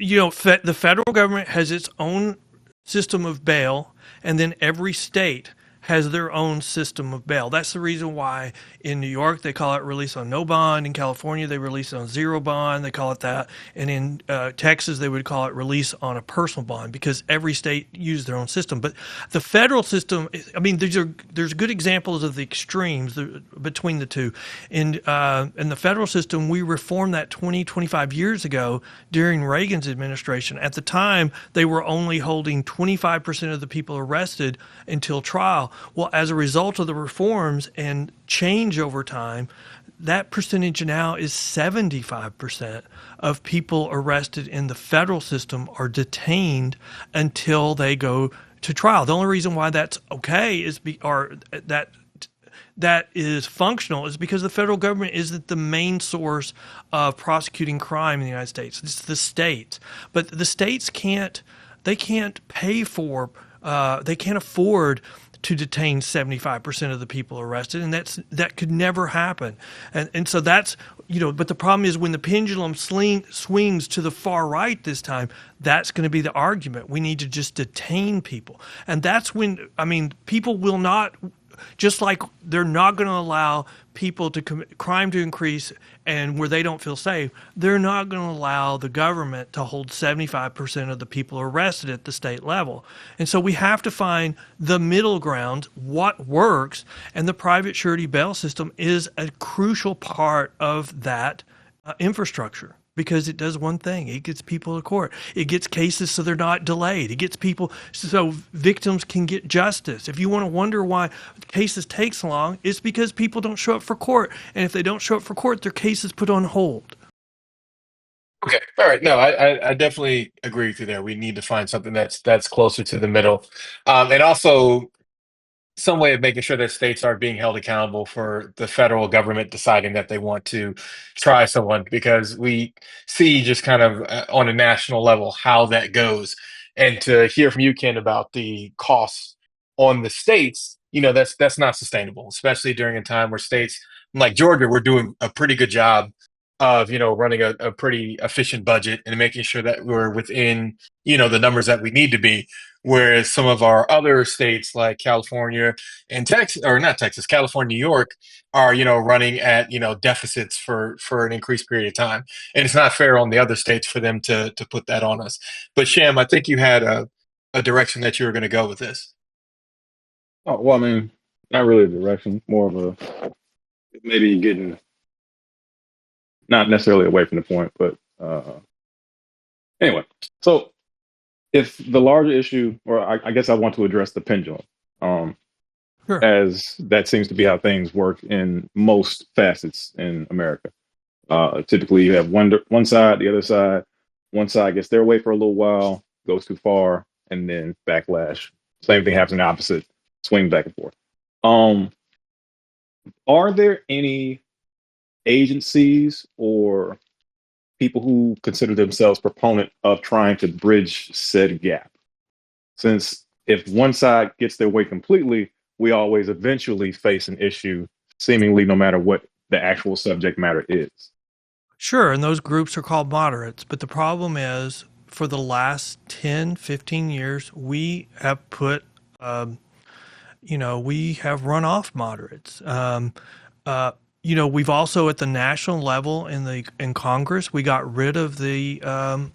the federal government has its own system of bail, and then every state has their own system of bail. That's the reason why in New York they call it release on no bond. In California they release on zero bond. They call it that. And in Texas they would call it release on a personal bond because every state uses their own system. But the federal system, I mean, there's good examples of the extremes between the two. In the federal system, we reformed that 25 years ago during Reagan's administration. At the time, they were only holding 25% of the people arrested until trial. Well, as a result of the reforms and change over time, that percentage now is 75% of people arrested in the federal system are detained until they go to trial. The only reason why that's okay is that is functional is because the federal government isn't the main source of prosecuting crime in the United States. It's the states. But the states can't pay for they can't afford to detain 75% of the people arrested, and that could never happen. And so that's but the problem is when the pendulum swings to the far right this time, that's going to be the argument. We need to just detain people, and that's when people will not. Just like they're not going to allow people to commit crime to increase and where they don't feel safe, they're not going to allow the government to hold 75% of the people arrested at the state level. And so we have to find the middle ground, what works, and the private surety bail system is a crucial part of that infrastructure. Because it does one thing. It gets people to court. It gets cases so they're not delayed. It gets people so victims can get justice. If you want to wonder why cases take so long, it's because people don't show up for court. And if they don't show up for court, their case is put on hold. Okay. All right. No, I definitely agree with you there. We need to find something that's closer to the middle. And also some way of making sure that states are being held accountable for the federal government deciding that they want to try someone, because we see just kind of on a national level how that goes. And to hear from you, Ken, about the costs on the states, that's not sustainable, especially during a time where states like Georgia, we're doing a pretty good job of running a pretty efficient budget and making sure that we're within the numbers that we need to be. Whereas some of our other states like California and Texas, or not Texas, California, New York, are running at deficits for an increased period of time, and it's not fair on the other states for them to put that on us. But Sham, I think you had a direction that you were going to go with this. Oh, well, I mean, not really a direction, more of maybe getting not necessarily away from the point, but anyway. So if the larger issue, or I guess I want to address the pendulum, um, Sure. as that seems to be how things work in most facets in America. Typically, you have one side, the other side. One side gets their way for a little while, goes too far, and then backlash. Same thing happens in the opposite, swing back and forth. Um, are there any agencies or people who consider themselves proponent of trying to bridge said gap? Since if one side gets their way completely, we always eventually face an issue, seemingly no matter what the actual subject matter is. Sure, and those groups are called moderates. But the problem is, for the last 10, 15 years, we have put, we have run off moderates. We've also at the national level in Congress, we got rid of the,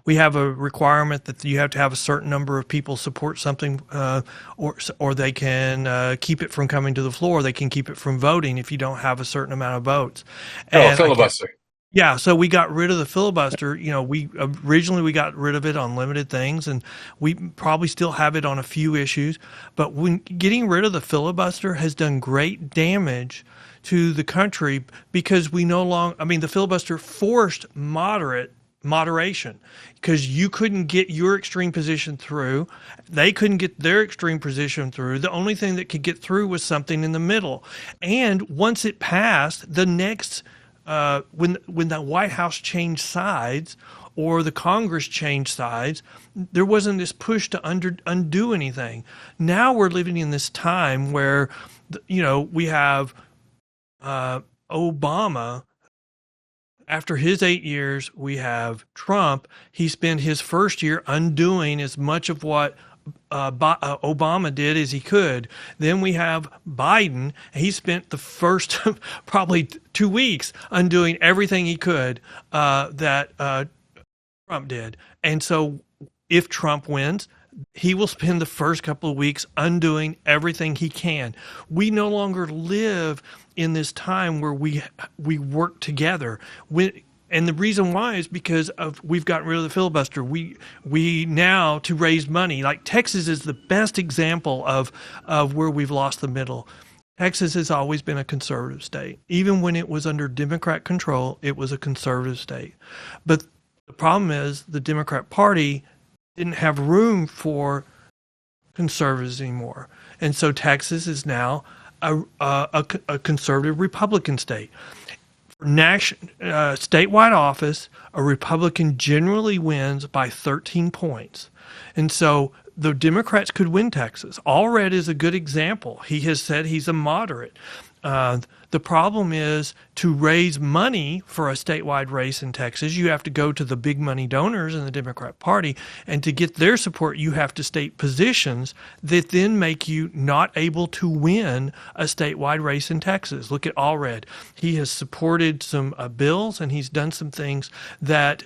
we have a requirement that you have to have a certain number of people support something, or they can keep it from coming to the floor. They can keep it from voting if you don't have a certain amount of votes. And Filibuster. yeah, so we got rid of the filibuster. We originally got rid of it on limited things, and we probably still have it on a few issues. But when getting rid of the filibuster has done great damage to the country, because we no longer, the filibuster forced moderation, because you couldn't get your extreme position through. They couldn't get their extreme position through. The only thing that could get through was something in the middle. And once it passed, the next when the White House changed sides or the Congress changed sides, there wasn't this push to undo anything. Now we're living in this time where, we have Obama. After his 8 years, we have Trump. He spent his first year undoing as much of what Obama did as he could. Then we have Biden. He spent the first probably 2 weeks undoing everything he could that Trump did. And so if Trump wins, he will spend the first couple of weeks undoing everything he can. We no longer live in this time where we work together. And the reason why is because we've gotten rid of the filibuster. We now, to raise money, like Texas is the best example of where we've lost the middle. Texas has always been a conservative state. Even when it was under Democrat control, it was a conservative state. But the problem is the Democrat Party didn't have room for conservatives anymore. And so Texas is now a conservative Republican state. For statewide office, a Republican generally wins by 13 points. And so the Democrats could win Texas. Allred is a good example. He has said he's a moderate. The problem is, to raise money for a statewide race in Texas, you have to go to the big money donors in the Democrat Party, and to get their support, you have to state positions that then make you not able to win a statewide race in Texas. Look at Allred. He has supported some bills, and he's done some things that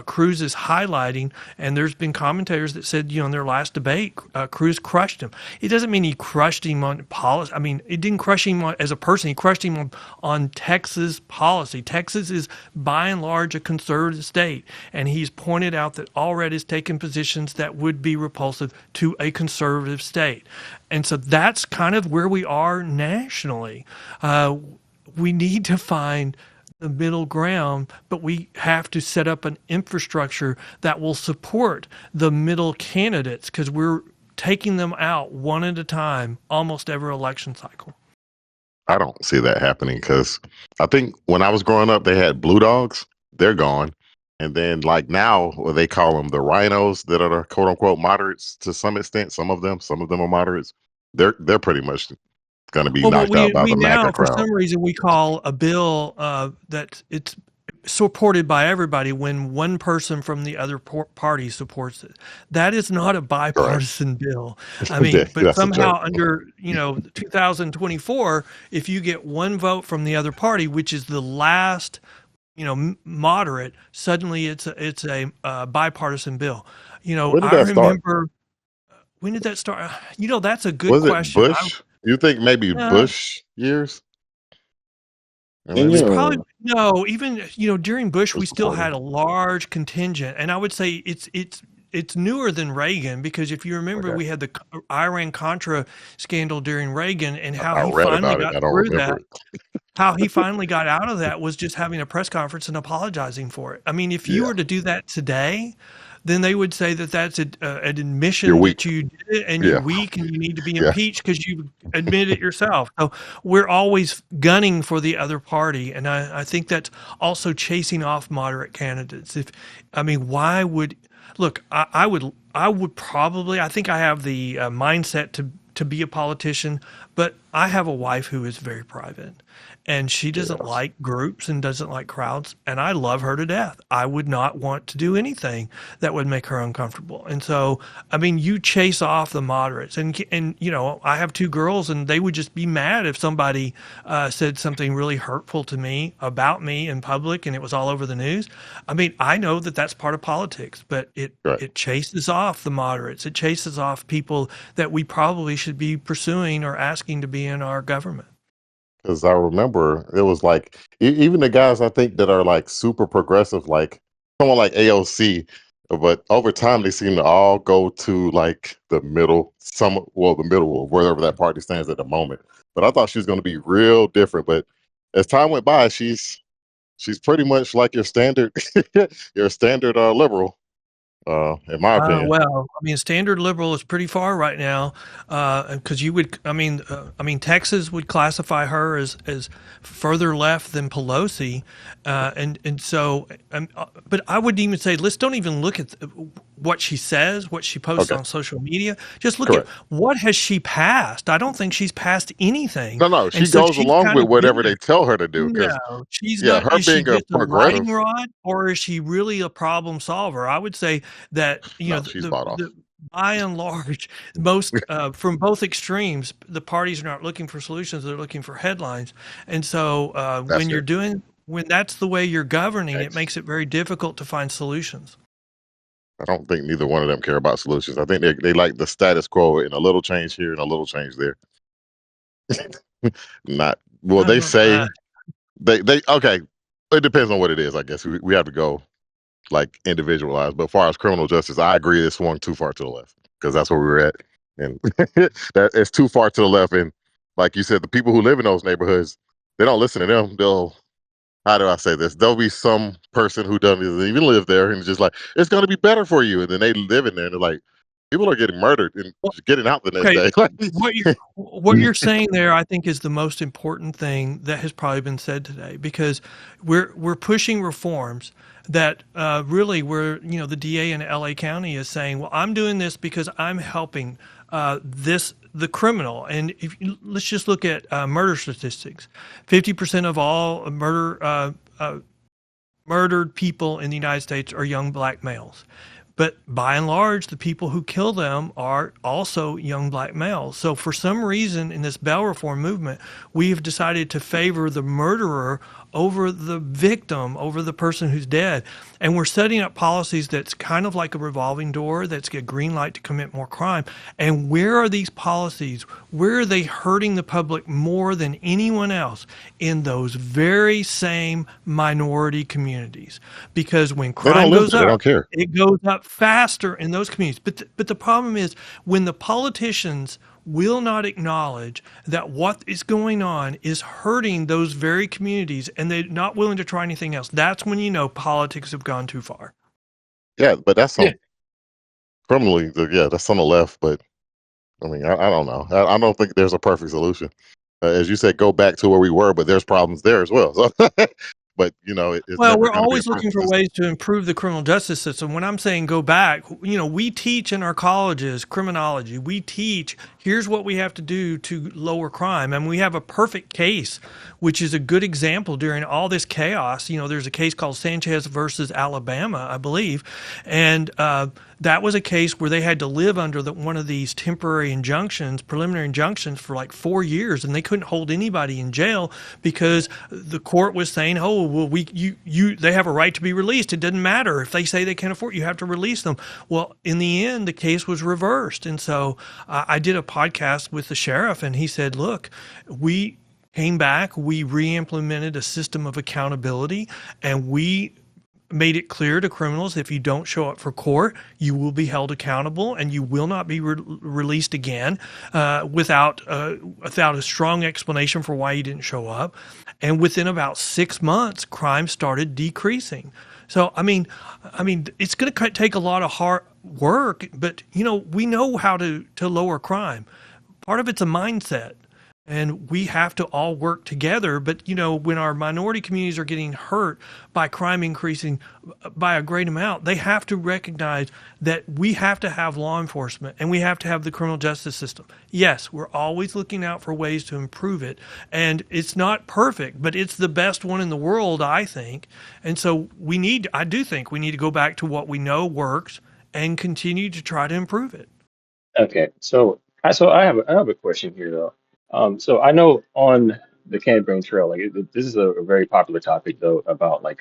Cruz is highlighting, and there's been commentators that said, in their last debate, Cruz crushed him. It doesn't mean he crushed him on policy. It didn't crush him as a person. He crushed him on Texas policy. Texas is by and large a conservative state, and he's pointed out that Allred has taken positions that would be repulsive to a conservative state. And so that's kind of where we are nationally. We need to find the middle ground, but we have to set up an infrastructure that will support the middle candidates because we're taking them out one at a time almost every election cycle. I don't see that happening because I think when I was growing up, they had blue dogs. They're gone. And then, like now, what they call them the rhinos that are the quote unquote moderates to some extent. Some of them are moderates. They're pretty much going to be Well, knocked out by we the now, MAGA for crowd. some reason, we call a bill that it's supported by everybody when one person from the other party supports it. That is not a Correct. bipartisan bill. I mean, but That's a somehow joke. under 2024, if you get one vote from the other party, which is the last moderate, suddenly it's a bipartisan bill. When did I that start? remember, when did that start? That's a good Was it question. Bush? You think maybe Uh, Bush years? Or It was maybe probably no, even during Bush, we was still before had then. a large contingent, and I would say it's newer than Reagan because if you remember, Okay. we had the Iran Contra scandal during Reagan, and how I he read finally about it. got I don't through remember that. it. How he finally got out of that was just having a press conference and apologizing for it. I mean, if you Yeah. were to do that today, then they would say that that's an You're admission that weak. you did it and you're Yeah. weak and you need to be Yeah. impeached because you admitted it yourself. So we're always gunning for the other party, and I think that's also chasing off moderate candidates. Why would look? I would probably. I think I have the mindset to be a politician, but I have a wife who is very private and she doesn't Yes. like groups and doesn't like crowds. And I love her to death. I would not want to do anything that would make her uncomfortable. And so, you chase off the moderates and, I have two girls and they would just be mad if somebody said something really hurtful to me about me in public and it was all over the news. I know that that's part of politics, but Right. it chases off the moderates. It chases off people that we probably should be pursuing or asking to be in our government. Because I remember it was like even the guys I think that are like super progressive, like someone like AOC, but over time they seem to all go to like the middle, the middle of wherever that party stands at the moment. But I thought she was going to be real different. But as time went by, she's pretty much like your standard your standard liberal, in my opinion. Standard liberal is pretty far right now, because you would, Texas would classify her as further left than Pelosi, and so, but I wouldn't even say let's don't even look at what she says, what she posts Okay, on social media. Just look at correct. what has she passed. I don't think she's passed anything, No, and she so goes she's along kind with of been whatever there. they tell her to do. Because No, she's yeah, not. her Is she being a just a lightning progressive, rod, or is she really a problem solver? I would say that no, she's bought off. by and large, most from both extremes, the parties are not looking for solutions; they're looking for headlines. And so, That's it. when that's the way you're governing, it Thanks. makes it very difficult to find solutions. I don't think neither one of them care about solutions. I think they like the status quo and a little change here and a little change there. Not well. They Uh, say they okay. It depends on what it is. I guess we have to go like individualized. But as far as criminal justice, I agree it swung too far to the left because that's where we were at, and that it's too far to the left. And like you said, the people who live in those neighborhoods, they don't listen to them. They'll how do I say this? There'll be some person who doesn't even live there and it's just like it's going to be better for you, and then they live in there and they're like, people are getting murdered and just getting out the next Okay, day. what you're saying there, I think, is the most important thing that has probably been said today because we're pushing reforms that really the DA in LA County is saying, well, I'm doing this because I'm helping the criminal. And let's just look at murder statistics. 50% of all murdered people in the United States are young black males. But by and large, the people who kill them are also young black males. So for some reason in this bail reform movement, we have decided to favor the murderer over the victim, over the person who's dead. And we're setting up policies that's kind of like a revolving door, that's a green light to commit more crime. And where are these policies? Where are they hurting the public more than anyone else? In those very same minority communities. Because when They don't crime goes listen. They up, don't care. it goes up faster in those communities. But the problem is when the politicians will not acknowledge that what is going on is hurting those very communities, and they're not willing to try anything else, that's when you know politics have gone too far. Yeah, but that's Yeah. some criminally. Yeah, that's on the left. But I mean, I don't know. I don't think there's a perfect solution. As you said, go back to where we were, but there's problems there as well. So, but it's Well, never we're going to be a always looking perfect for system. ways to improve the criminal justice system. When I'm saying go back, we teach in our colleges criminology. We teach here's what we have to do to lower crime. And we have a perfect case, which is a good example during all this chaos. There's a case called Sanchez versus Alabama, I believe. And that was a case where they had to live under one of these temporary injunctions, preliminary injunctions, for like 4 years, and they couldn't hold anybody in jail because the court was saying, "Oh, well, they have a right to be released. It doesn't matter if they say they can't afford it, you have to release them." Well, in the end, the case was reversed, and so I did a podcast with the sheriff, and he said, "Look, we came back, we re-implemented a system of accountability, and we made it clear to criminals if you don't show up for court, you will be held accountable and you will not be released again without a strong explanation for why you didn't show up." And within about 6 months, crime started decreasing. So, I mean, it's going to take a lot of hard work, but we know how to lower crime. Part of it's a mindset. And we have to all work together. But, when our minority communities are getting hurt by crime increasing by a great amount, they have to recognize that we have to have law enforcement and we have to have the criminal justice system. Yes, we're always looking out for ways to improve it. And it's not perfect, but it's the best one in the world, I think. And so I do think we need to go back to what we know works and continue to try to improve it. Okay, so I have a question here though. So I know on the campaign trail, like this is a very popular topic though about like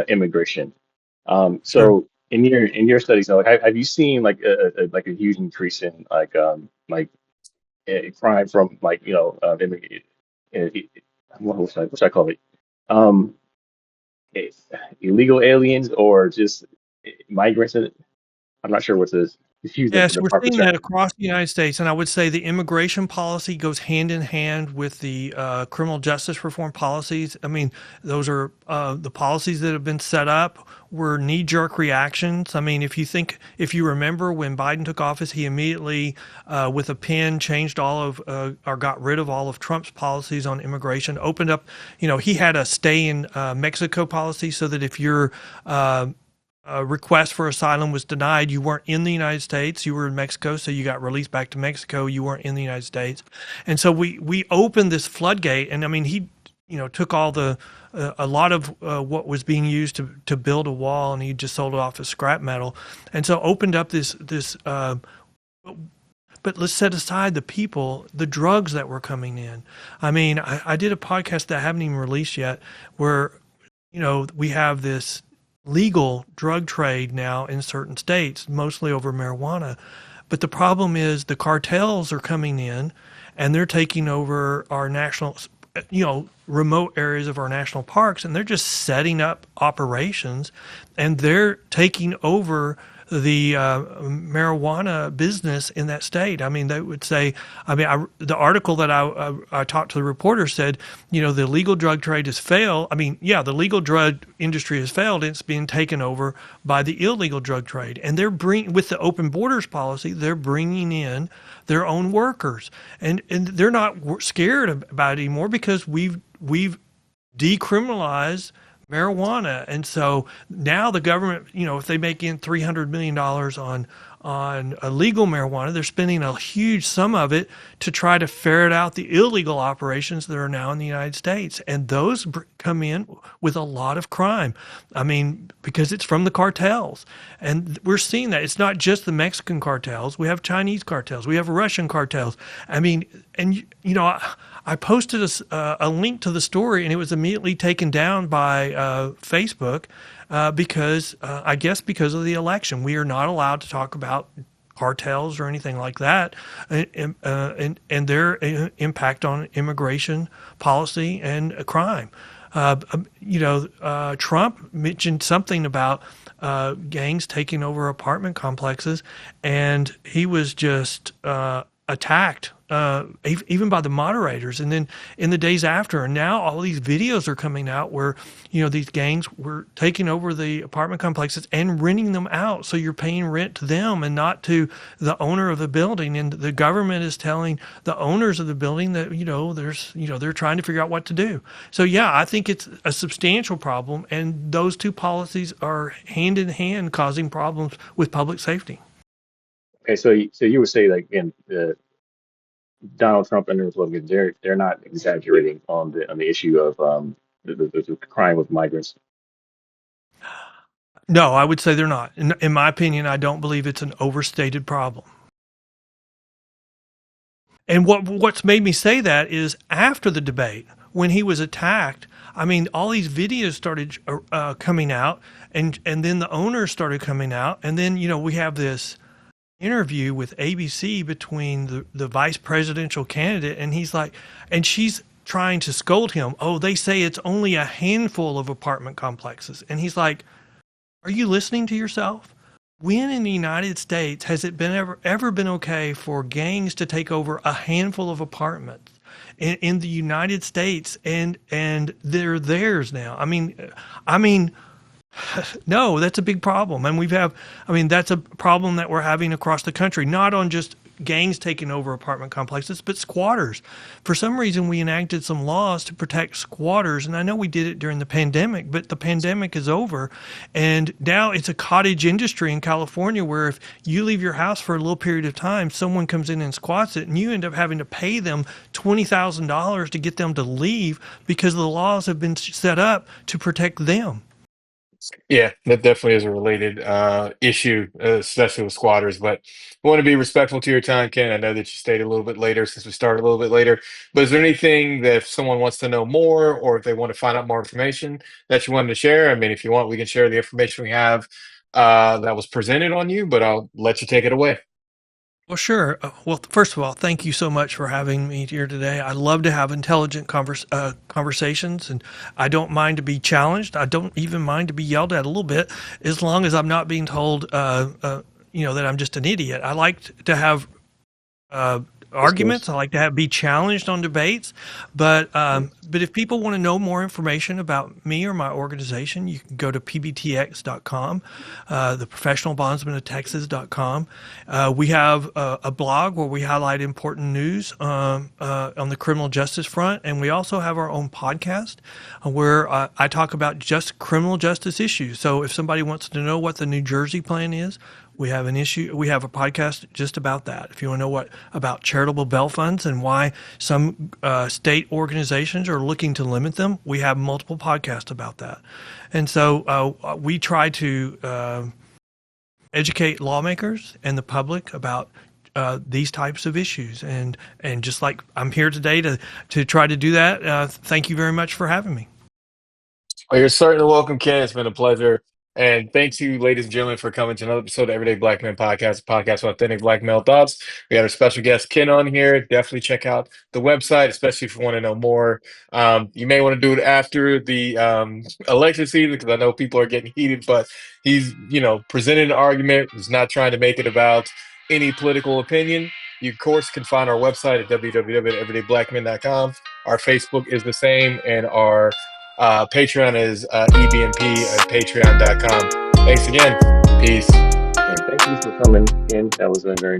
immigration. Sure. So in your studies, like, have you seen like like a huge increase in like crime from like uh, what should I call it? Um, eh, Illegal aliens or just migrants? I'm not sure what to use Yes, the we're proper seeing term. that across the United States, and I would say the immigration policy goes hand in hand with the criminal justice reform policies. I mean, those are the policies that have been set up were knee-jerk reactions. I mean, if you remember when Biden took office, he immediately, with a pen, changed or got rid of all of Trump's policies on immigration, opened up, he had a stay in Mexico policy so that if you're request for asylum was denied, you weren't in the United States, you were in Mexico, so you got released back to Mexico, you weren't in the United States. And so we opened this floodgate, and I mean, he, took all a lot of what was being used to build a wall, and he just sold it off as scrap metal. And so opened up this, but let's set aside the drugs that were coming in. I mean, I did a podcast that I haven't even released yet where, we have this legal drug trade now in certain states, mostly over marijuana. But the problem is the cartels are coming in and they're taking over our national, remote areas of our national parks, and they're just setting up operations and they're taking over the marijuana business in that state. I mean, they would say, the article that I talked to the reporter said, the legal drug trade has failed. I mean, yeah, the legal drug industry has failed. It's being taken over by the illegal drug trade. And with the open borders policy, they're bringing in their own workers. And they're not scared about it anymore because we've decriminalized marijuana. And so now the government, if they make in $300 million on illegal marijuana, they're spending a huge sum of it to try to ferret out the illegal operations that are now in the United States. And those come in with a lot of crime. I mean, because it's from the cartels. And we're seeing that. It's not just the Mexican cartels. We have Chinese cartels. We have Russian cartels. I mean, and, I posted a link to the story, and it was immediately taken down by Facebook because I guess because of the election. We are not allowed to talk about cartels or anything like that, and their impact on immigration policy and crime. Trump mentioned something about gangs taking over apartment complexes, and he was just attacked, even by the moderators, and then in the days after. And now all these videos are coming out where, these gangs were taking over the apartment complexes and renting them out. So you're paying rent to them and not to the owner of the building. And the government is telling the owners of the building that, they're trying to figure out what to do. So yeah, I think it's a substantial problem. And those two policies are hand in hand causing problems with public safety. Okay, so you would say like again, Donald Trump and the Republicans, they're not exaggerating on the issue of the crime with migrants. No, I would say they're not. In my opinion, I don't believe it's an overstated problem. And what's made me say that is after the debate, when he was attacked, I mean, all these videos started coming out, and then the owners started coming out, and then we have this interview with ABC between the vice presidential candidate, and he's like, and she's trying to scold him. Oh, they say it's only a handful of apartment complexes, and he's like, are you listening to yourself? When in the United States has it been ever been okay for gangs to take over a handful of apartments in the United States, and they're theirs now? I mean, no, that's a big problem. And that's a problem that we're having across the country, not on just gangs taking over apartment complexes, but squatters. For some reason, we enacted some laws to protect squatters. And I know we did it during the pandemic, but the pandemic is over. And now it's a cottage industry in California where if you leave your house for a little period of time, someone comes in and squats it, and you end up having to pay them $20,000 to get them to leave because the laws have been set up to protect them. Yeah, that definitely is a related issue, especially with squatters. But I want to be respectful to your time, Ken. I know that you stayed a little bit later since we started a little bit later. But is there anything that if someone wants to know more or if they want to find out more information that you wanted to share? I mean, if you want, we can share the information we have that was presented on you, but I'll let you take it away. Well, sure. Well, first of all, thank you so much for having me here today. I love to have intelligent conversations, and I don't mind to be challenged. I don't even mind to be yelled at a little bit, as long as I'm not being told, that I'm just an idiot. I like to have arguments. I like to be challenged on debates, but if people want to know more information about me or my organization, you can go to pbtx.com, the Professional Bondsmen of Texas.com. We have a blog where we highlight important news on the criminal justice front, and we also have our own podcast where I talk about just criminal justice issues. So if somebody wants to know what the New Jersey plan is, we have a podcast just about that. If you want to know about charitable bail funds and why some state organizations are looking to limit them, we have multiple podcasts about that. And so we try to educate lawmakers and the public about these types of issues. And just like I'm here today to try to do that, thank you very much for having me. Well, you're certainly welcome, Ken. It's been a pleasure. And thanks to you, ladies and gentlemen, for coming to another episode of Everyday Black Men Podcast, a podcast with authentic black male thoughts. We had our special guest, Ken, on here. Definitely check out the website, especially if you want to know more. You may want to do it after the election season because I know people are getting heated, but he's, presented an argument. He's not trying to make it about any political opinion. You, of course, can find our website at www.everydayblackmen.com. Our Facebook is the same, and our Patreon is EBMP at patreon.com. Thanks again. Peace. And thank you for coming in. That was very